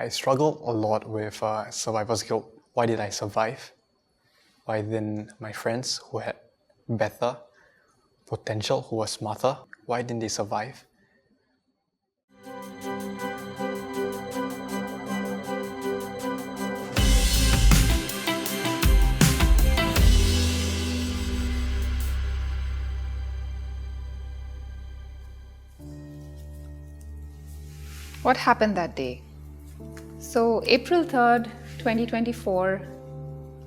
I struggled a lot with survivor's guilt. Why did I survive? Why didn't my friends who had better potential, who were smarter, why didn't they survive? What happened that day? So April 3rd, 2024,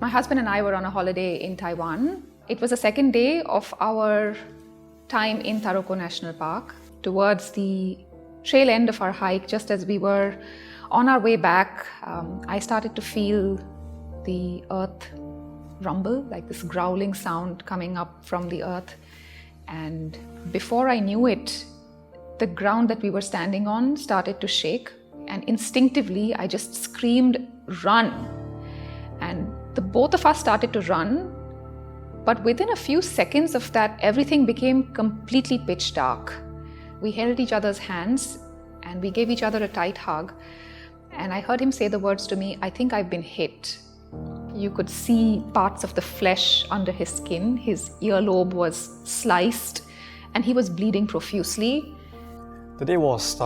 my husband and I were on a holiday in Taiwan. It was the second day of our time in Taroko National Park. Towards the trail end of our hike, just as we were on our way back, I started to feel the earth rumble, like this growling sound coming up from the earth. And before I knew it, the ground that we were standing on started to shake, and instinctively I just screamed, "Run!" And the both of us started to run, but within a few seconds of that, everything became completely pitch dark. We held each other's hands and we gave each other a tight hug, and I heard him say the words to me, "I think I've been hit." You could see parts of the flesh under his skin. His earlobe was sliced and he was bleeding profusely. The day was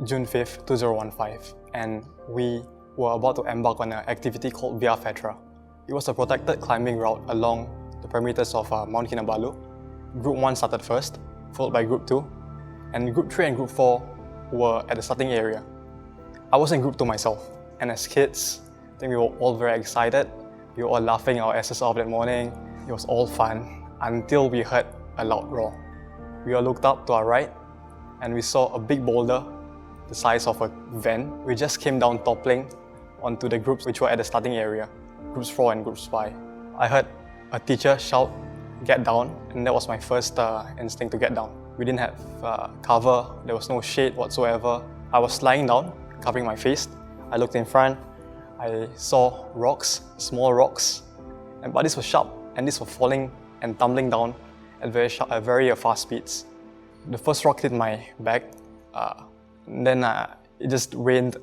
June 5th, 2015, and we were about to embark on an activity called Via Fetra. It was a protected climbing route along the perimeters of Mount Kinabalu. Group 1 started first, followed by Group 2, and Group 3 and Group 4 were at the starting area. I was in Group 2 myself, and as kids, I think we were all very excited. We were all laughing our asses off that morning. It was all fun until we heard a loud roar. We all looked up to our right, and we saw a big boulder the size of a van. We just came down toppling onto the groups which were at the starting area, Groups 4 and Groups 5. I heard a teacher shout, "Get down," and that was my first instinct to get down. We didn't have cover, there was no shade whatsoever. I was lying down, covering my face. I looked in front, I saw rocks, small rocks, but these were sharp, and these were falling and tumbling down at very fast speeds. The first rock hit my back, then it just rained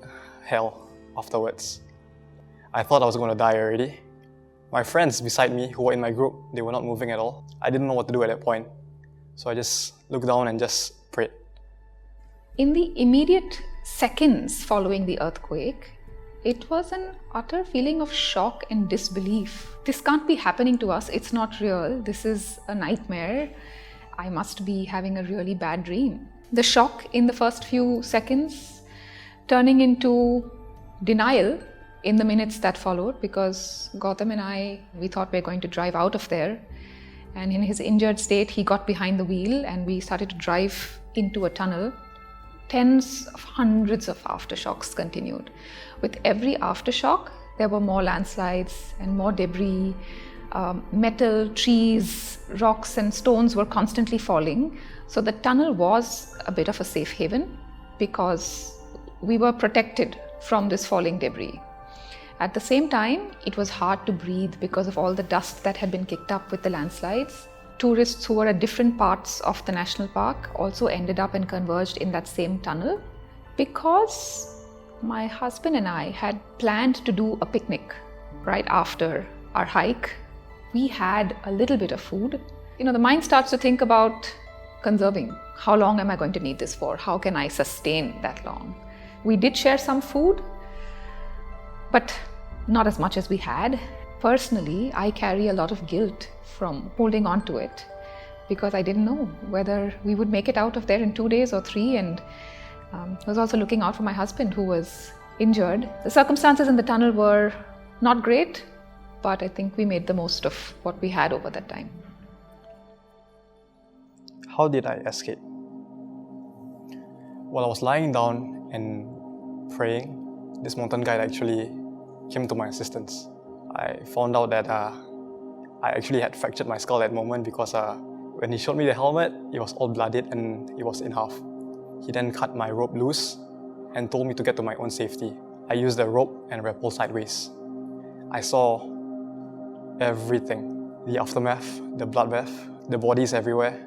hell afterwards. I thought I was going to die already. My friends beside me who were in my group, they were not moving at all. I didn't know what to do at that point, so I just looked down and just prayed. In the immediate seconds following the earthquake, it was an utter feeling of shock and disbelief. This can't be happening to us, it's not real, this is a nightmare. I must be having a really bad dream. The shock in the first few seconds turning into denial in the minutes that followed, because Gautam and I, we thought we were going to drive out of there. And in his injured state, he got behind the wheel and we started to drive into a tunnel. Tens of hundreds of aftershocks continued. With every aftershock, there were more landslides and more debris. Metal, trees, rocks and stones were constantly falling. So the tunnel was a bit of a safe haven because we were protected from this falling debris. At the same time, it was hard to breathe because of all the dust that had been kicked up with the landslides. Tourists who were at different parts of the national park also ended up and converged in that same tunnel. Because my husband and I had planned to do a picnic right after our hike, we had a little bit of food. The mind starts to think about conserving. How long am I going to need this for? How can I sustain that long? We did share some food, but not as much as we had. Personally, I carry a lot of guilt from holding on to it because I didn't know whether we would make it out of there in 2 days or 3, and I was also looking out for my husband who was injured. The circumstances in the tunnel were not great, but I think we made the most of what we had over that time. How did I escape? While I was lying down and praying, this mountain guide actually came to my assistance. I found out that I actually had fractured my skull at that moment because when he showed me the helmet, it was all bloodied and it was in half. He then cut my rope loose and told me to get to my own safety. I used the rope and rappelled sideways. I saw everything. The aftermath, the bloodbath, the bodies everywhere.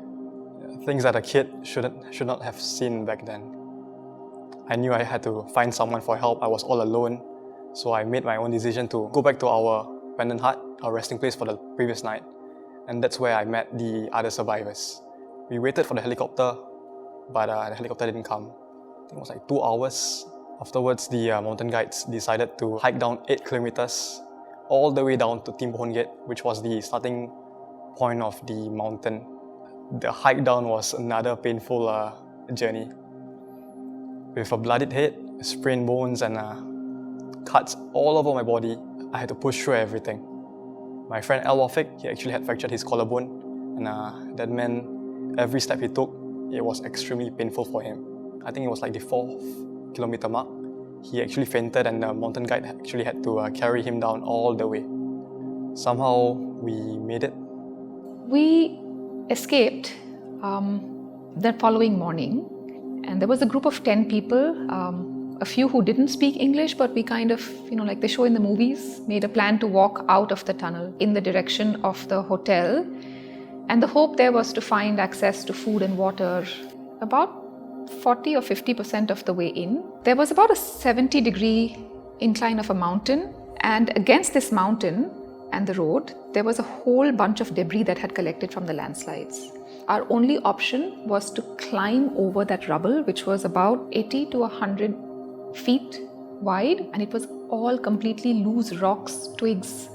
Things that a kid should not have seen back then. I knew I had to find someone for help. I was all alone. So I made my own decision to go back to our abandoned hut, our resting place for the previous night. And that's where I met the other survivors. We waited for the helicopter, but the helicopter didn't come. I think it was like 2 hours. Afterwards, the mountain guides decided to hike down 8 kilometers all the way down to Tim Pohon Gate, which was the starting point of the mountain. The hike down was another painful journey. With a bloodied head, sprained bones and cuts all over my body, I had to push through everything. My friend El Wafik, he actually had fractured his collarbone, and that meant every step he took, it was extremely painful for him. I think it was like the 4th kilometer mark. He actually fainted and the mountain guide actually had to carry him down all the way. Somehow we made it. We escaped the following morning, and there was a group of 10 people, a few who didn't speak English, but we kind of, like they show in the movies, made a plan to walk out of the tunnel in the direction of the hotel. And the hope there was to find access to food and water about 40 or 50% of the way in. There was about a 70-degree incline of a mountain, and against this mountain and the road, there was a whole bunch of debris that had collected from the landslides. Our only option was to climb over that rubble, which was about 80 to 100 feet wide, and it was all completely loose rocks, twigs,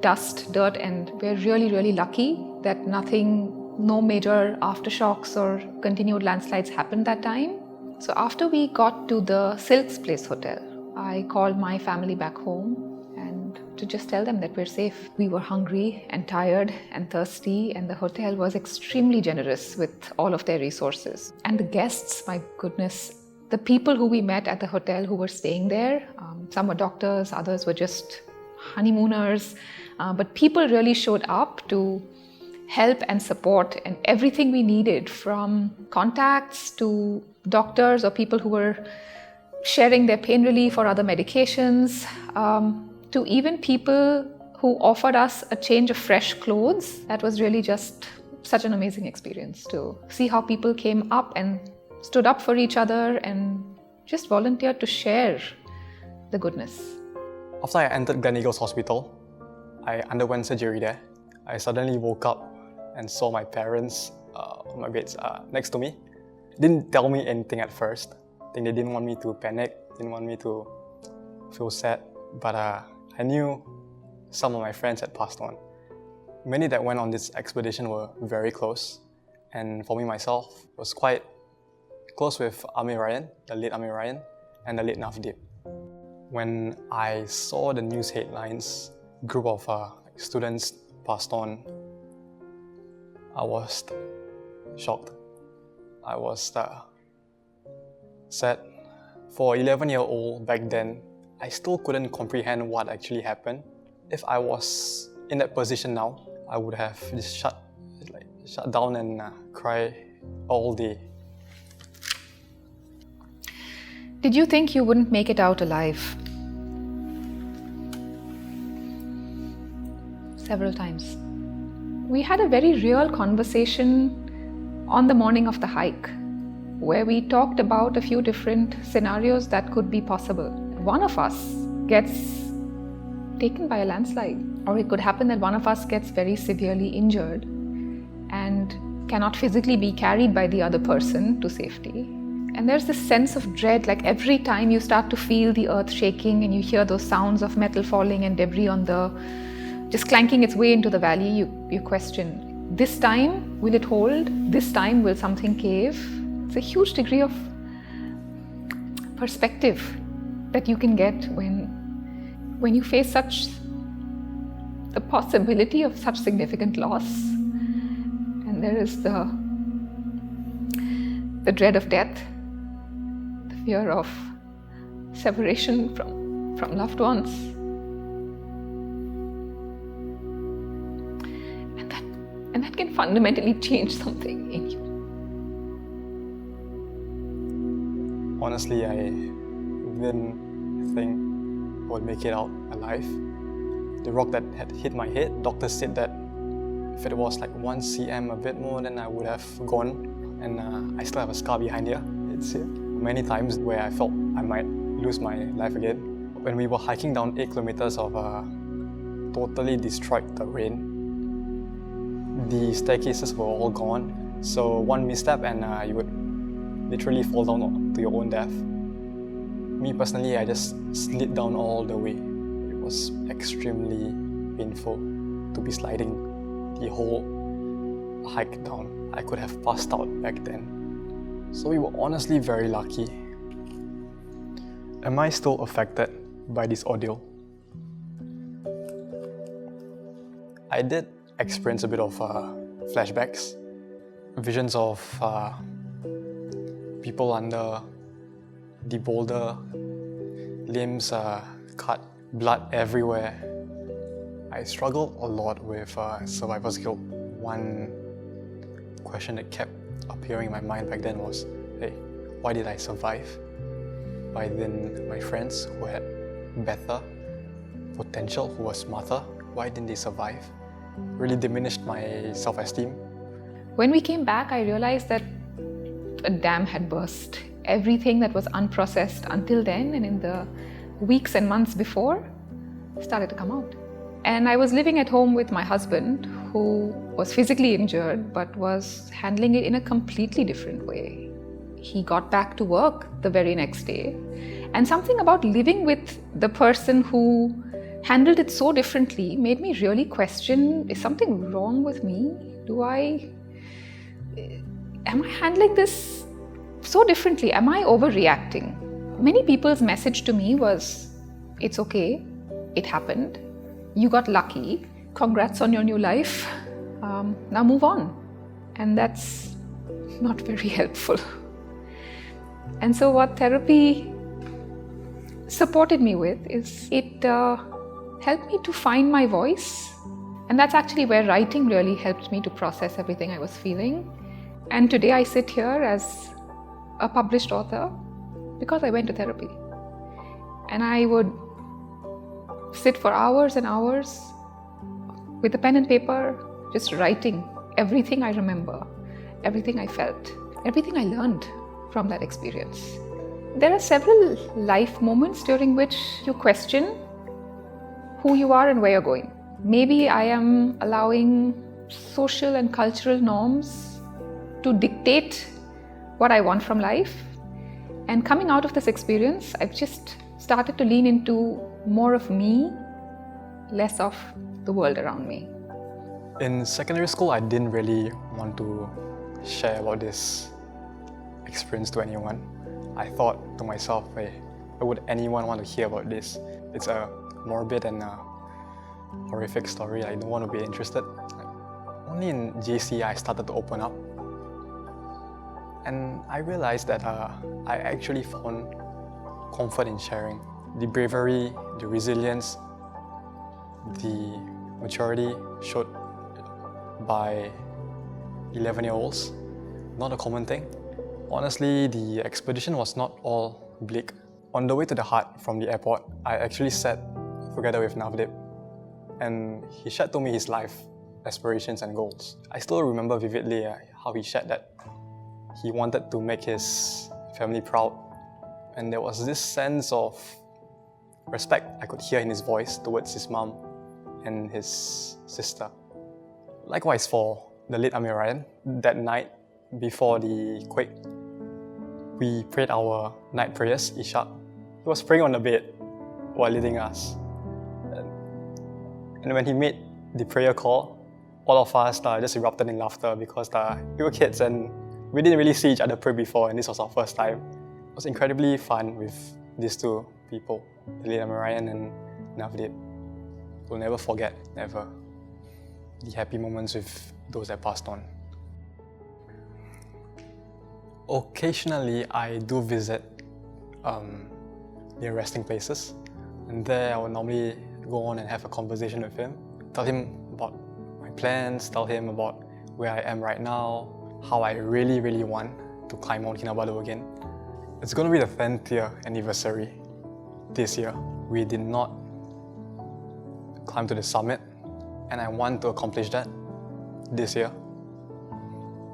dust, dirt, and we're really, really lucky that no major aftershocks or continued landslides happened that time. So after we got to the Silk's Place Hotel, I called my family back home and to just tell them that we're safe. We were hungry and tired and thirsty, and the hotel was extremely generous with all of their resources. And the guests, my goodness, the people who we met at the hotel who were staying there, some were doctors, others were just honeymooners, but people really showed up to help and support, and everything we needed, from contacts to doctors or people who were sharing their pain relief or other medications, to even people who offered us a change of fresh clothes. That was really just such an amazing experience to see how people came up and stood up for each other and just volunteered to share the goodness. After I entered Gleneagles Hospital, I underwent surgery there. I suddenly woke up and saw my parents on my bed next to me. Didn't tell me anything at first. I think they didn't want me to panic, didn't want me to feel sad, but I knew some of my friends had passed on. Many that went on this expedition were very close, and for me myself, was quite close with Amir Ryan, the late Amir Ryan, and the late Navdeep. When I saw the news headlines, group of students passed on, I was shocked. I was sad. For an 11-year-old back then, I still couldn't comprehend what actually happened. If I was in that position now, I would have just shut down and cry all day. Did you think you wouldn't make it out alive? Several times. We had a very real conversation on the morning of the hike, where we talked about a few different scenarios that could be possible. One of us gets taken by a landslide, or it could happen that one of us gets very severely injured and cannot physically be carried by the other person to safety. And there's this sense of dread, like every time you start to feel the earth shaking and you hear those sounds of metal falling and debris just clanking its way into the valley, you question, this time will it hold? This time will something cave? It's a huge degree of perspective that you can get when you face the possibility of such significant loss. And there is the dread of death, the fear of separation from loved ones. And that can fundamentally change something in you. Honestly, I didn't think I would make it out alive. The rock that had hit my head, doctors said that if it was like 1 cm, a bit more, then I would have gone. And I still have a scar behind here. It's here. many times where I felt I might lose my life again. When we were hiking down 8 kilometers of totally destroyed terrain, the staircases were all gone. So one misstep and you would literally fall down to your own death. Me personally, I just slid down all the way. It was extremely painful to be sliding the whole hike down. I could have passed out back then. So we were honestly very lucky. Am I still affected by this ordeal? I did experience a bit of flashbacks, visions of people under the boulder, limbs cut, blood everywhere. I struggled a lot with survivor's guilt. One question that kept appearing in my mind back then was, hey, why did I survive? Why didn't my friends who had better potential, who were smarter, why didn't they survive? Really diminished my self-esteem. When we came back, I realized that a dam had burst. Everything that was unprocessed until then and in the weeks and months before started to come out. And I was living at home with my husband, who was physically injured but was handling it in a completely different way. He got back to work the very next day. And something about living with the person who handled it so differently made me really question, is something wrong with me? Am I handling this so differently? Am I overreacting? Many people's message to me was, it's okay, it happened, you got lucky, congrats on your new life, now move on. And that's not very helpful. And so what therapy supported me with is it helped me to find my voice. And that's actually where writing really helped me to process everything I was feeling. And today I sit here as a published author because I went to therapy. And I would sit for hours and hours with a pen and paper, just writing everything I remember, everything I felt, everything I learned from that experience. There are several life moments during which you question who you are and where you're going. Maybe I am allowing social and cultural norms to dictate what I want from life. And coming out of this experience, I've just started to lean into more of me, less of the world around me. In secondary school, I didn't really want to share about this experience to anyone. I thought to myself, hey, why would anyone want to hear about this? It's a morbid and horrific story. I don't want to be interested. Only in JC I started to open up. And I realized that I actually found comfort in sharing. The bravery, the resilience, the maturity showed by 11-year-olds, not a common thing. Honestly, the expedition was not all bleak. On the way to the hut from the airport, I actually sat together with Navdeep, and he shared to me his life aspirations and goals. I still remember vividly how he shared that he wanted to make his family proud, and there was this sense of respect I could hear in his voice towards his mom and his sister. Likewise for the late Emyr Ryan, that night before the quake, we prayed our night prayers, Isha. He was praying on the bed while leading us. And when he made the prayer call, all of us just erupted in laughter because we were kids and we didn't really see each other pray before, and this was our first time. It was incredibly fun with these two people, the late Emyr Ryan and Navdeep. We'll never forget, never, the happy moments with those that passed on. Occasionally, I do visit near resting places, and there I would normally go on and have a conversation with him, tell him about my plans, tell him about where I am right now, how I really want to climb Mount Kinabalu again. It's going to be the 10th year anniversary this year. We did not climb to the summit, and I want to accomplish that this year.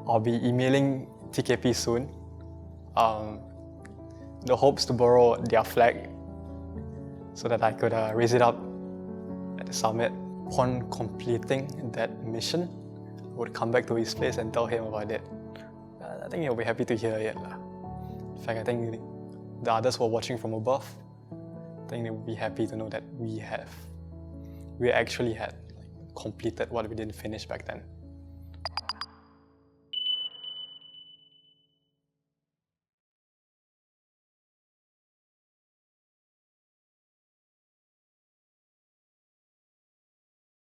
I'll be emailing TKP soon, the hopes to borrow their flag so that I could raise it up at the summit. Upon completing that mission, I would come back to his place and tell him about it. I think he'll be happy to hear it. In fact, I think the others who are watching from above, I think they would be happy to know that we actually had completed what we didn't finish back then.